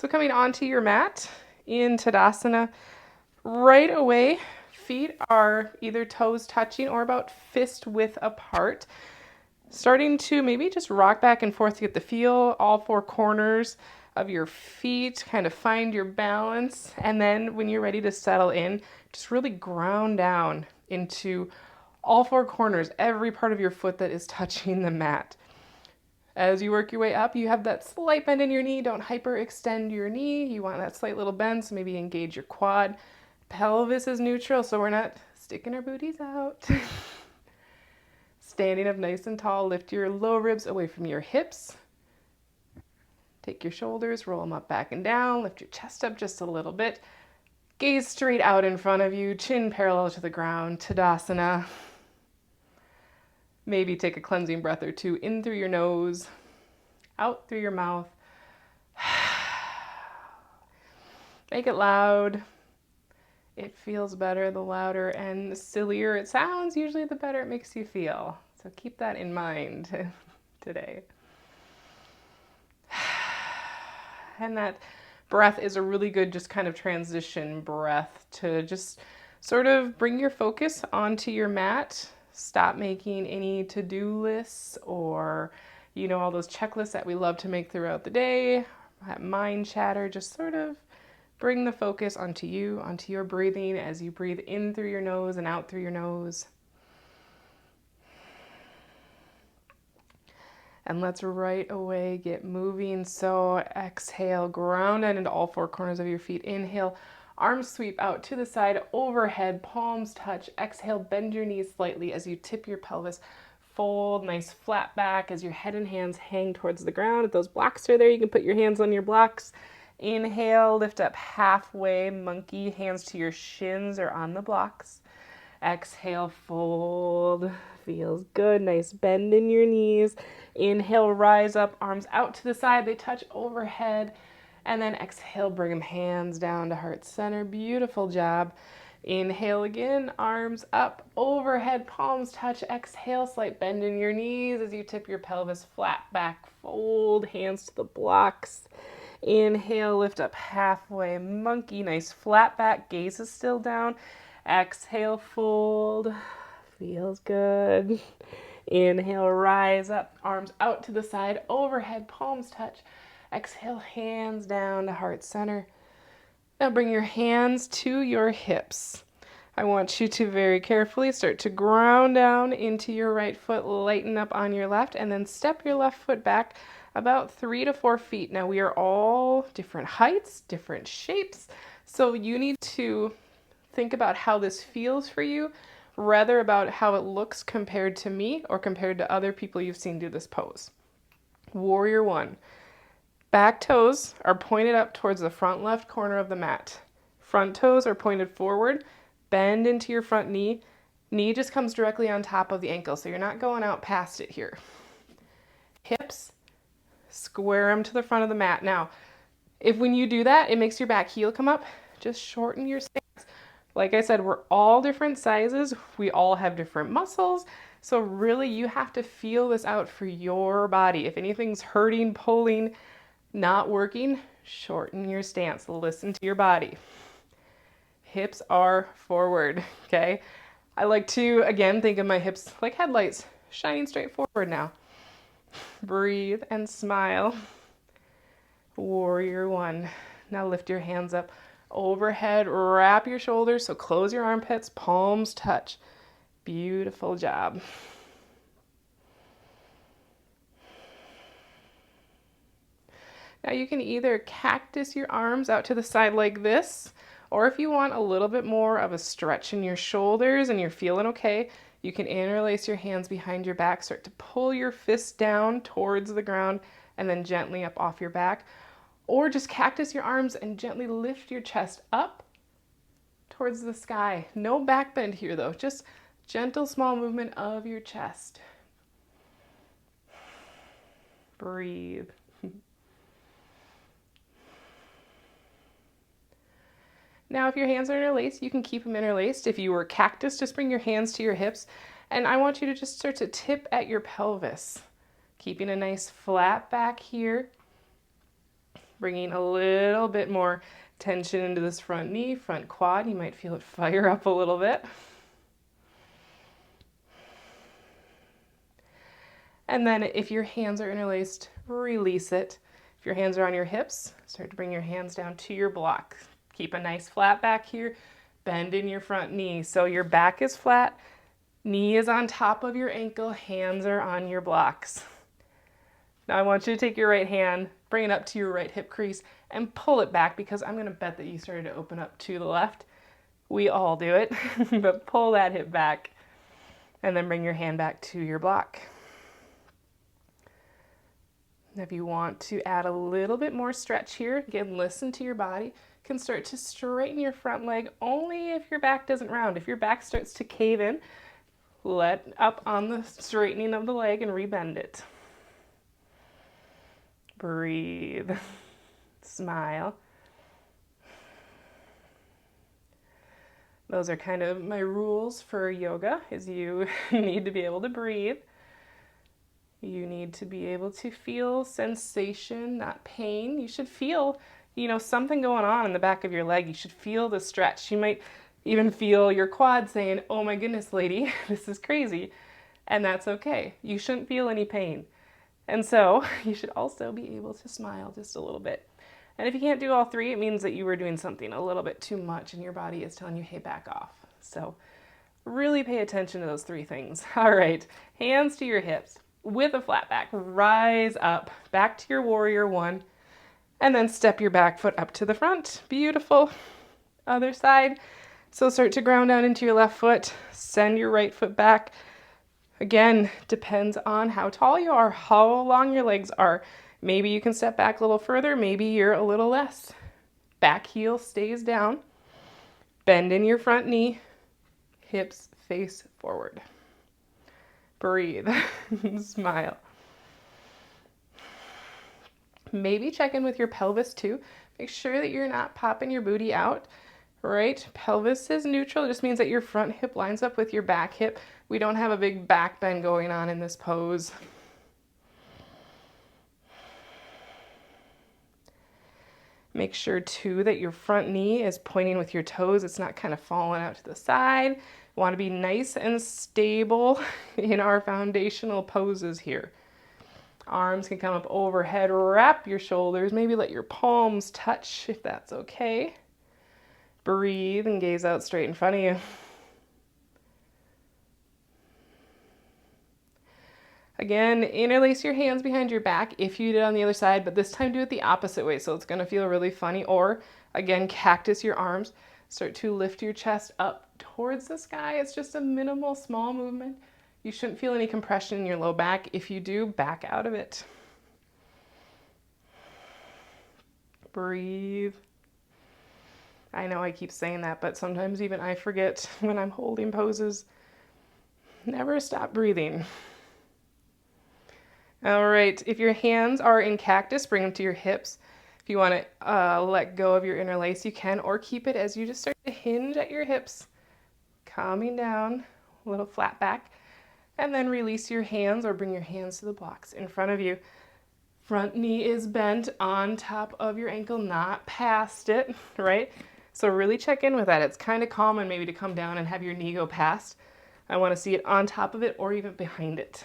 So coming onto your mat in Tadasana, right away, feet are either toes touching or about fist width apart. Starting to maybe just rock back and forth to get the feel, all four corners of your feet, kind of find your balance. And then when you're ready to settle in, just really ground down into all four corners, every part of your foot that is touching the mat. As you work your way up, you have that slight bend in your knee. Don't hyperextend your knee. You want that slight little bend, so maybe engage your quad. Pelvis is neutral, so we're not sticking our booties out. Standing up nice and tall, lift your low ribs away from your hips. Take your shoulders, roll them up, back and down. Lift your chest up just a little bit. Gaze straight out in front of you, chin parallel to the ground, Tadasana. Maybe take a cleansing breath or two in through your nose, out through your mouth. Make it loud. It feels better the louder and the sillier it sounds, usually the better it makes you feel. So keep that in mind today. And that breath is a really good just kind of transition breath to just sort of bring your focus onto your mat. Stop making any to-do lists or, all those checklists that we love to make throughout the day, that mind chatter. Just sort of bring the focus onto you, onto your breathing as you breathe in through your nose and out through your nose. And let's right away get moving. So exhale, ground down into all four corners of your feet. Inhale, arms sweep out to the side, overhead, palms touch. Exhale, bend your knees slightly as you tip your pelvis. Fold, nice flat back as your head and hands hang towards the ground. If those blocks are there, you can put your hands on your blocks. Inhale, lift up halfway, monkey, hands to your shins or on the blocks. Exhale, fold. Feels good. Nice bend in your knees. Inhale, rise up, arms out to the side. They touch overhead. And then exhale, bring them hands down to heart center. Beautiful job. Inhale again, arms up, overhead, palms touch. Exhale, slight bend in your knees as you tip your pelvis flat back. Fold, hands to the blocks. Inhale, lift up halfway, monkey, nice flat back, gaze is still down. Exhale, fold, feels good. Inhale, rise up, arms out to the side, overhead, palms touch. Exhale, hands down to heart center. Now bring your hands to your hips. I want you to very carefully start to ground down into your right foot, lighten up on your left, and then step your left foot back about 3 to 4 feet. Now we are all different heights, different shapes, so you need to think about how this feels for you, rather about how it looks compared to me or compared to other people you've seen do this pose. Warrior one. Back toes are pointed up towards the front left corner of the mat. Front toes are pointed forward. Bend into your front knee. Knee just comes directly on top of the ankle, so you're not going out past it here. Hips, square them to the front of the mat. Now, if when you do that, it makes your back heel come up, just shorten your stance. Like I said, we're all different sizes. We all have different muscles. So really, you have to feel this out for your body. If anything's hurting, pulling, not working, shorten your stance. Listen to your body. Hips are forward, okay? I like to, again, think of my hips like headlights, shining straight forward now. Breathe and smile. Warrior one. Now lift your hands up overhead, wrap your shoulders, so close your armpits, palms touch. Beautiful job. Now you can either cactus your arms out to the side like this, or if you want a little bit more of a stretch in your shoulders and you're feeling okay, you can interlace your hands behind your back, start to pull your fists down towards the ground and then gently up off your back. Or just cactus your arms and gently lift your chest up towards the sky. No back bend here though, just gentle small movement of your chest. Breathe. Now, if your hands are interlaced, you can keep them interlaced. If you were cactus, just bring your hands to your hips. And I want you to just start to tip at your pelvis, keeping a nice flat back here. Bringing a little bit more tension into this front knee, front quad. You might feel it fire up a little bit. And then if your hands are interlaced, release it. If your hands are on your hips, start to bring your hands down to your block. Keep a nice flat back here. Bend in your front knee. So your back is flat, knee is on top of your ankle, hands are on your blocks. Now I want you to take your right hand, bring it up to your right hip crease, and pull it back, because I'm going to bet that you started to open up to the left. We all do it, but pull that hip back, and then bring your hand back to your block. If you want to add a little bit more stretch here, again, listen to your body. You can start to straighten your front leg only if your back doesn't round. If your back starts to cave in, let up on the straightening of the leg and rebend it. Breathe. Smile. Those are kind of my rules for yoga, is you need to be able to breathe. You need to be able to feel sensation, not pain. You should feel, something going on in the back of your leg. You should feel the stretch. You might even feel your quad saying, "Oh my goodness, lady, this is crazy." And that's okay. You shouldn't feel any pain. And so you should also be able to smile just a little bit. And if you can't do all three, it means that you were doing something a little bit too much and your body is telling you, hey, back off. So really pay attention to those three things. All right, hands to your hips with a flat back. Rise up, back to your warrior one, and then step your back foot up to the front. Beautiful. Other side. So start to ground down into your left foot. Send your right foot back. Again, depends on how tall you are, how long your legs are. Maybe you can step back a little further, maybe you're a little less. Back heel stays down. Bend in your front knee. Hips face forward. Breathe. Smile. Maybe check in with your pelvis too. Make sure that you're not popping your booty out. Right? Pelvis is neutral. It just means that your front hip lines up with your back hip. We don't have a big back bend going on in this pose. Make sure too that your front knee is pointing with your toes. It's not kind of falling out to the side. You want to be nice and stable in our foundational poses here. Arms can come up overhead. Wrap your shoulders. Maybe let your palms touch if that's okay. Breathe and gaze out straight in front of you. Again, interlace your hands behind your back if you did on the other side, but this time do it the opposite way, so it's going to feel really funny. Or, again, cactus your arms. Start to lift your chest up towards the sky. It's just a minimal, small movement. You shouldn't feel any compression in your low back. If you do, back out of it. Breathe. I know I keep saying that, but sometimes even I forget when I'm holding poses. Never stop breathing. All right, if your hands are in cactus, bring them to your hips. If you want to let go of your interlace, you can, or keep it as you just start to hinge at your hips, calming down, a little flat back, and then release your hands or bring your hands to the blocks in front of you. Front knee is bent on top of your ankle, not past it, right? So really check in with that. It's kind of common maybe to come down and have your knee go past. I want to see it on top of it or even behind it.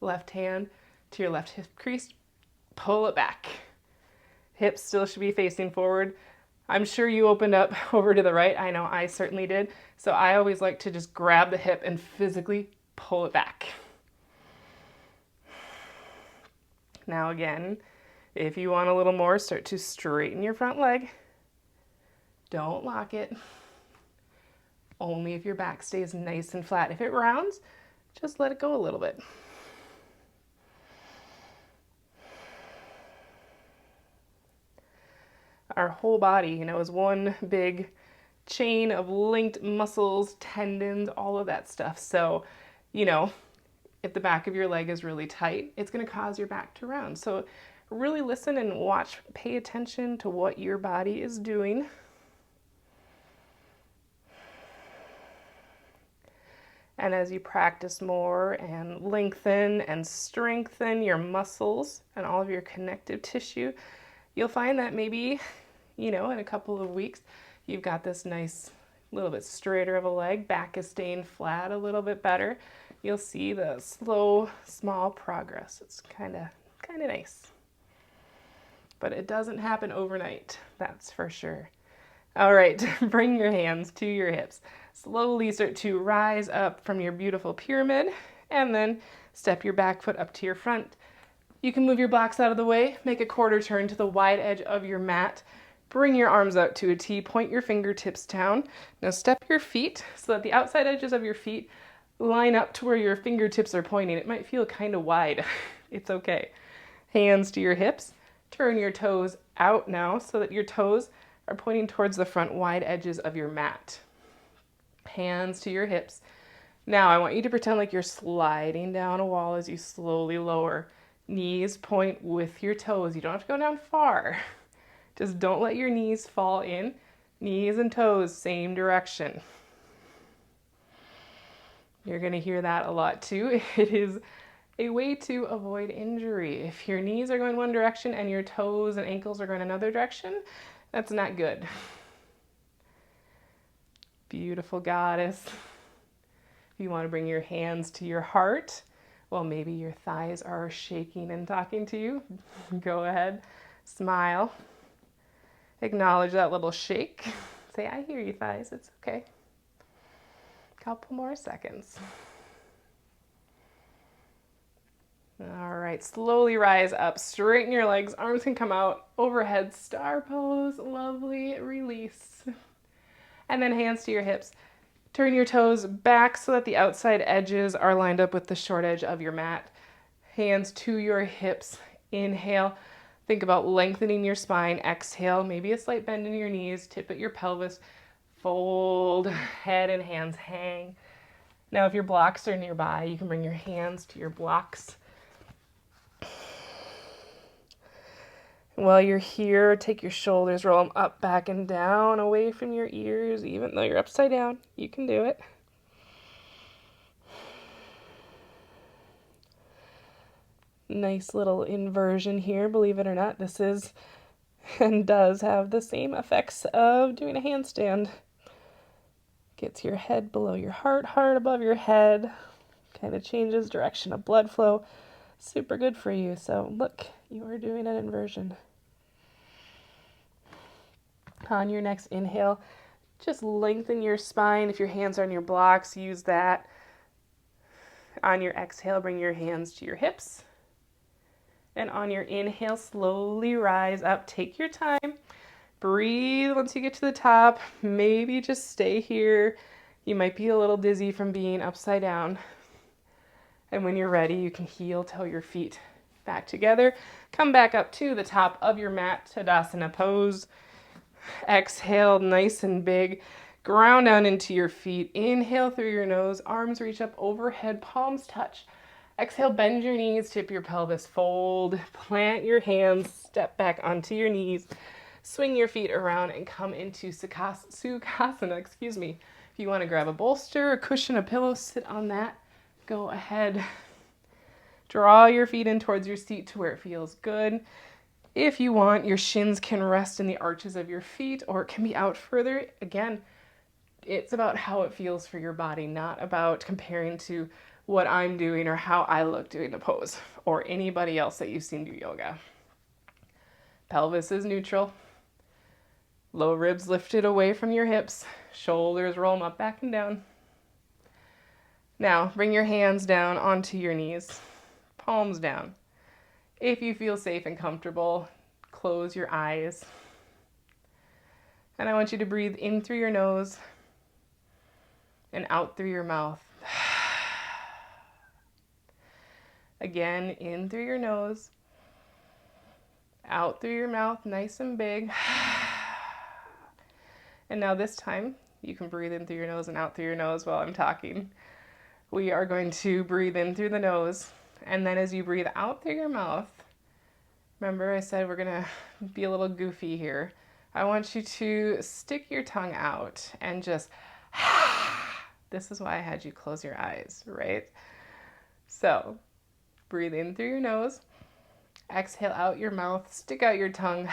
Left hand to your left hip crease, pull it back. Hips still should be facing forward. I'm sure you opened up over to the right. I know I certainly did. So I always like to just grab the hip and physically pull it back. Now again, if you want a little more, start to straighten your front leg. Don't lock it. Only if your back stays nice and flat. If it rounds, just let it go a little bit. Our whole body, is one big chain of linked muscles, tendons, all of that stuff. So, if the back of your leg is really tight, it's going to cause your back to round. So really listen and watch, pay attention to what your body is doing. And as you practice more and lengthen and strengthen your muscles and all of your connective tissue, you'll find that maybe, in a couple of weeks, you've got this nice little bit straighter of a leg, back is staying flat a little bit better. You'll see the slow, small progress. It's kind of nice. But it doesn't happen overnight, that's for sure. All right, bring your hands to your hips. Slowly start to rise up from your beautiful pyramid, and then step your back foot up to your front. You can move your blocks out of the way, make a quarter turn to the wide edge of your mat. Bring your arms out to a T, point your fingertips down. Now step your feet so that the outside edges of your feet line up to where your fingertips are pointing. It might feel kind of wide. It's okay. Hands to your hips. Turn your toes out now so that your toes are pointing towards the front wide edges of your mat. Hands to your hips. Now I want you to pretend like you're sliding down a wall as you slowly lower. Knees point with your toes. You don't have to go down far. Just don't let your knees fall in. Knees and toes, same direction. You're going to hear that a lot too. It is a way to avoid injury. If your knees are going one direction and your toes and ankles are going another direction, that's not good. Beautiful goddess. If you want to bring your hands to your heart, well, maybe your thighs are shaking and talking to you. Go ahead, smile. Acknowledge that little shake. Say, I hear you, thighs. It's okay. Couple more seconds. All right, slowly rise up. Straighten your legs. Arms can come out. Overhead star pose. Lovely. Release. And then hands to your hips. Turn your toes back so that the outside edges are lined up with the short edge of your mat. Hands to your hips. Inhale. Think about lengthening your spine. Exhale, maybe a slight bend in your knees. Tip at your pelvis. Fold. Head and hands hang. Now, if your blocks are nearby, you can bring your hands to your blocks. While you're here, take your shoulders, roll them up, back, and down, away from your ears. Even though you're upside down, you can do it. Nice little inversion here, believe it or not. This is and does have the same effects of doing a handstand. Gets your head below your heart, heart above your head. Kind of changes direction of blood flow. Super good for you. So look, you are doing an inversion. On your next inhale, just lengthen your spine. If your hands are on your blocks, use that. On your exhale, bring your hands to your hips. And on your inhale, slowly rise up. Take your time. Breathe once you get to the top. Maybe just stay here. You might be a little dizzy from being upside down. And when you're ready, you can heel toe your feet back together. Come back up to the top of your mat, Tadasana pose. Exhale, nice and big. Ground down into your feet. Inhale through your nose. Arms reach up overhead. Palms touch. Exhale, bend your knees. Tip your pelvis. Fold. Plant your hands. Step back onto your knees. Swing your feet around and come into Sukhasana. If you want to grab a bolster, a cushion, a pillow, sit on that. Go ahead. Draw your feet in towards your seat to where it feels good. If you want, your shins can rest in the arches of your feet, or it can be out further. Again, it's about how it feels for your body, not about comparing to what I'm doing or how I look doing the pose, or anybody else that you've seen do yoga. Pelvis is neutral. Low ribs lifted away from your hips. Shoulders roll them up, back, and down. Now, bring your hands down onto your knees. Palms down. If you feel safe and comfortable, close your eyes. And I want you to breathe in through your nose and out through your mouth. Again, in through your nose, out through your mouth, nice and big. And now this time, you can breathe in through your nose and out through your nose while I'm talking. We are going to breathe in through the nose, and then as you breathe out through your mouth, remember I said we're gonna be a little goofy here. I want you to stick your tongue out and just This is why I had you close your eyes, right? So breathe in through your nose, exhale out your mouth, stick out your tongue.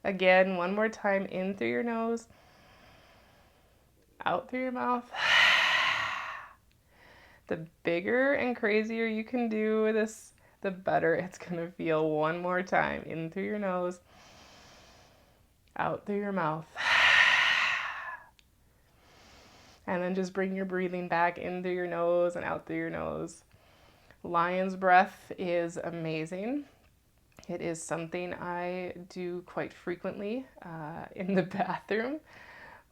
Again, one more time, in through your nose, out through your mouth. The bigger and crazier you can do this, the better it's gonna feel. One more time, in through your nose, out through your mouth. And then just bring your breathing back in through your nose and out through your nose. Lion's breath is amazing. It is something I do quite frequently in the bathroom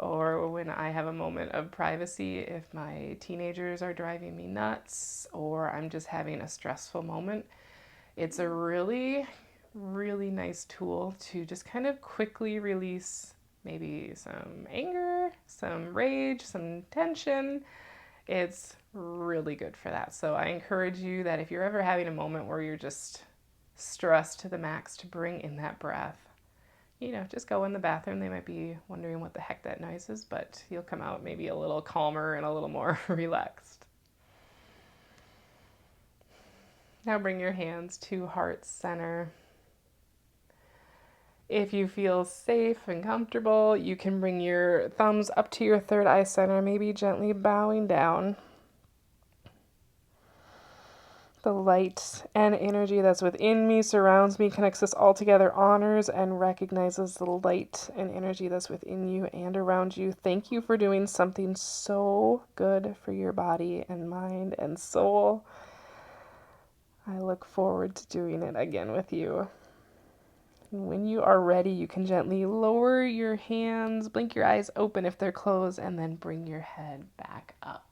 or when I have a moment of privacy, if my teenagers are driving me nuts or I'm just having a stressful moment. It's a really, really nice tool to just kind of quickly release maybe some anger, some rage, some tension. It's really good for that. So I encourage you that if you're ever having a moment where you're just stressed to the max, to bring in that breath. You know, just go in the bathroom. They might be wondering what the heck that noise is, but you'll come out maybe a little calmer and a little more relaxed. Now bring your hands to heart center. If you feel safe and comfortable, you can bring your thumbs up to your third eye center, maybe gently bowing down. The light and energy that's within me, surrounds me, connects us all together, honors and recognizes the light and energy that's within you and around you. Thank you for doing something so good for your body and mind and soul. I look forward to doing it again with you. When you are ready, you can gently lower your hands, blink your eyes open if they're closed, and then bring your head back up.